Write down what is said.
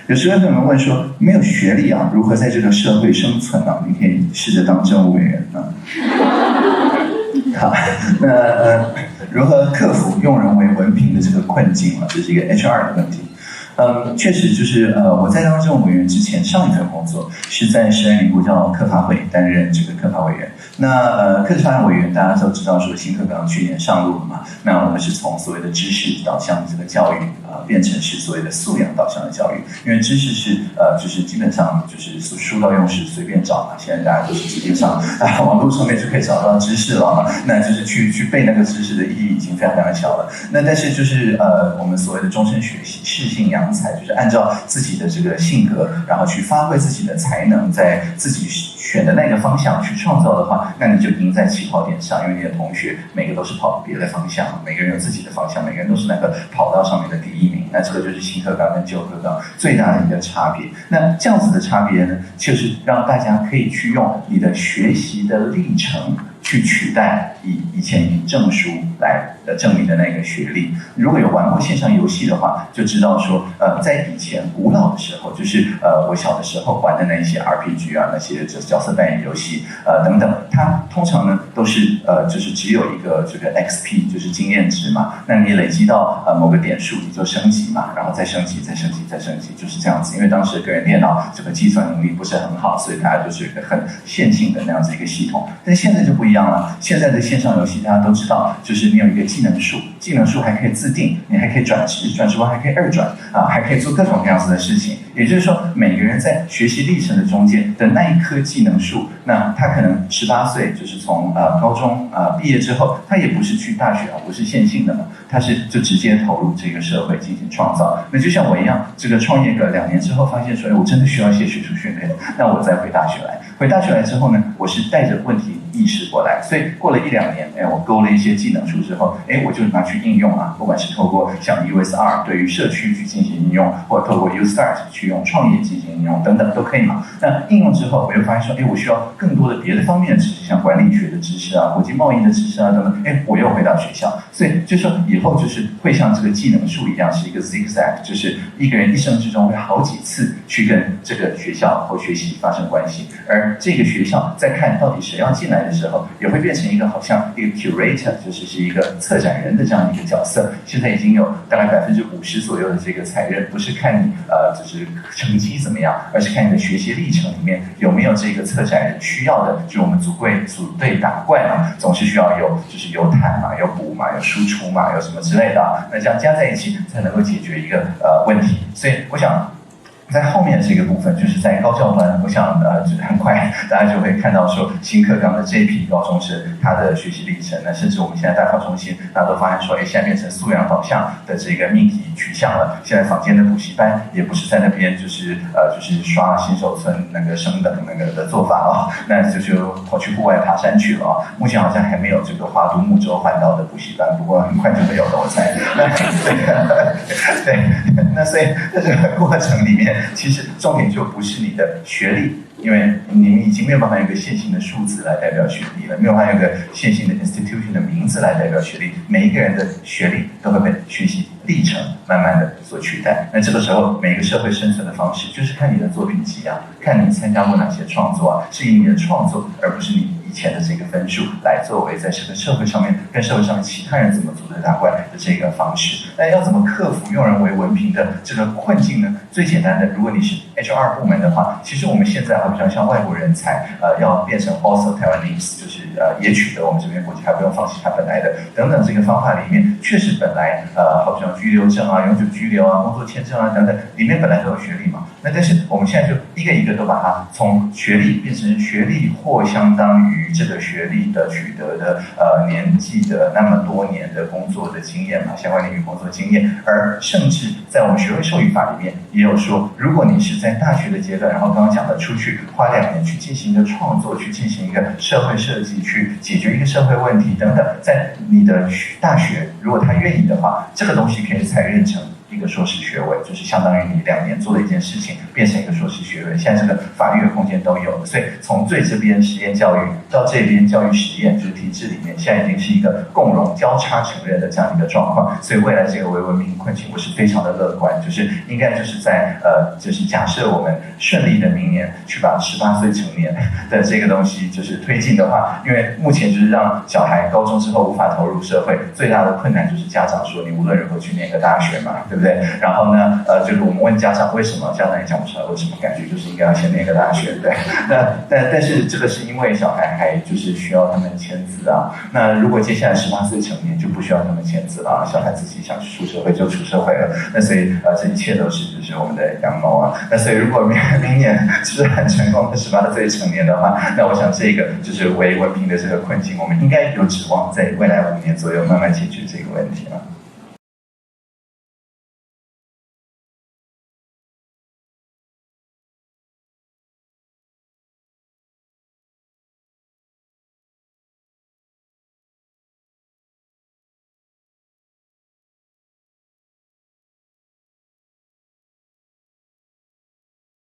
有时候有人问说，没有学历啊，如何在这个社会生存呢？你可以试着当政务委员啊。好，那如何克服用人为文凭的这个困境啊？这是一个 HR 的问题。确实就是我在当政务委员之前，上一份工作是在食安里国教科法委担任这个科法委员。那科法委员大家都知道说新课纲去年上路了嘛，那我们是从所谓的知识导向的这个教育变成是所谓的素养导向的教育，因为知识是就是基本上就是书到用时随便找嘛，现在大家都是直接上网络上面就可以找到知识了嘛，那就是去背那个知识的意义已经非常非常小了。那但是就是我们所谓的终身学习，适性扬才，就是按照自己的这个性格，然后去发挥自己的才能，在自己选的那个方向去创造的话，那你就赢在起跑点上，因为你的同学每个都是跑别的方向，每个人有自己的方向，每个人都是那个跑道上面的第一名。那这个就是新课纲跟旧课纲最大的一个差别。那这样子的差别呢，就是让大家可以去用你的学习的历程去取代以前以证书来证明的那个学历。如果有玩过线上游戏的话，就知道说，在以前古老的时候，就是我小的时候玩的那些 RPG 啊，那些角色扮演游戏，等等，它通常呢都是就是只有一个这个 XP， 就是经验值嘛。那你累积到某个点数，你就升级嘛，然后再升级，再升级，再升级，就是这样子。因为当时个人电脑这个计算能力不是很好，所以它就是一个很线性的那样子一个系统。但现在就不一样了，现在的线上游戏大家都知道，就是你有一个技能树，技能树还可以自定，你还可以转职，转职完还可以二转还可以做各种各样子的事情。也就是说，每个人在学习历程的中间的那一棵技能树，那他可能18岁，就是从高中毕业之后，他也不是去大学不是线性的嘛，他是就直接投入这个社会进行创造。那就像我一样，这个创业个2年之后，发现说，我真的需要一些学术训练，那我再回大学来。回大学来之后呢，我是带着问题意识过来，所以过了1-2年，我勾了一些技能树之后，我就拿去应用啊，不管是透过像 USR 对于社区去进行应用，或者透过 UStart 去用创业进行应用等等都可以嘛。那应用之后，我又发现说，我需要更多的别的方面的知识，像管理学的知识啊、国际贸易的知识啊等等，我又回到学校，所以就说以后就是会像这个技能树一样，是一个 zigzag， 就是一个人一生之中会好几次去跟这个学校或学习发生关系，而这个学校在看到底谁要进来的时候，也会变成一个好像一个 curator， 就是一个策展人的这样一个角色。现在已经有大概50%左右的这个采认，不是看你就是成绩怎么样，而是看你的学习历程里面有没有这个策展人需要的，就是我们组队打怪嘛，总是需要就是有坦嘛，有补嘛，有输出嘛，有什么之类的那这样加在一起才能够解决一个问题。所以我想在后面这个部分，就是在高教端，我想就是很快大家就会看到说新课纲的这一批高中生他的学习历程呢，甚至我们现在大考中心大家都发现说，现在变成素养导向的这个命题取向了。现在坊间的补习班也不是在那边就是刷新手村那个升等那个的做法那就跑去户外爬山去了目前好像还没有这个华都木州环岛的补习班，不过很快就会有的，我猜。对，那所以在这个过程里面，其实重点就不是你的学历，因为你们已经没有办法有一个线性的数字来代表学历了，没有办法有一个线性的 institution 的名字来代表学历。每一个人的学历都会被学习历程慢慢的所取代。那这个时候，每一个社会生存的方式，就是看你的作品集看你参加过哪些创作是以你的创作，而不是你以前的这个分数来作为在这个社会上面跟社会上面其他人怎么组队打怪的这个方式。那要怎么克服用人为文凭的这个困境呢？最简单的，如果你是 HR 部门的话，其实我们现在好像外国人才要变成 also Taiwanese， 就是也取得我们这边国籍，还不用放弃他本来的等等这个方法里面，确实本来好像居留证永久居留工作签证等等，里面本来都有学历嘛。那但是我们现在就一个一个都把它从学历变成学历或相当于这个学历的取得的年纪的那么多年的工作的经验嘛，相关领域工作经验。而甚至在我们学位授予法里面也有说，如果你是在大学的阶段，然后刚刚讲的出去花2年去进行一个创作，去进行一个社会设计，去解决一个社会问题等等，在你的大学如果他愿意的话，这个东西可以采认成一个硕士学位，就是相当于你2年做的一件事情变成一个硕士学位。现在这个法律的空间都有了，所以从最这边实验教育到这边教育实验，就是体制里面，现在已经是一个共融交叉承认的这样一个状况。所以未来这个微文明困境，我是非常的乐观，就是应该就是在就是假设我们顺利的明年去把18岁成年的这个东西就是推进的话，因为目前就是让小孩高中之后无法投入社会，最大的困难就是家长说你无论如何去念个大学嘛，对不对？然后呢，就是我们问家长为什么，家长也讲不出来为什么，感觉就是应该要先念个大学，对。但是这个是因为小孩还就是需要他们签字啊。那如果接下来18岁成年就不需要他们签字了，小孩自己想去出社会就出社会了。那所以这一切都是就是我们的阳谋啊。那所以如果明年是很成功的18岁成年的话，那我想这个就是微文凭的这个困境，我们应该有指望在未来5年左右慢慢解决这个问题了。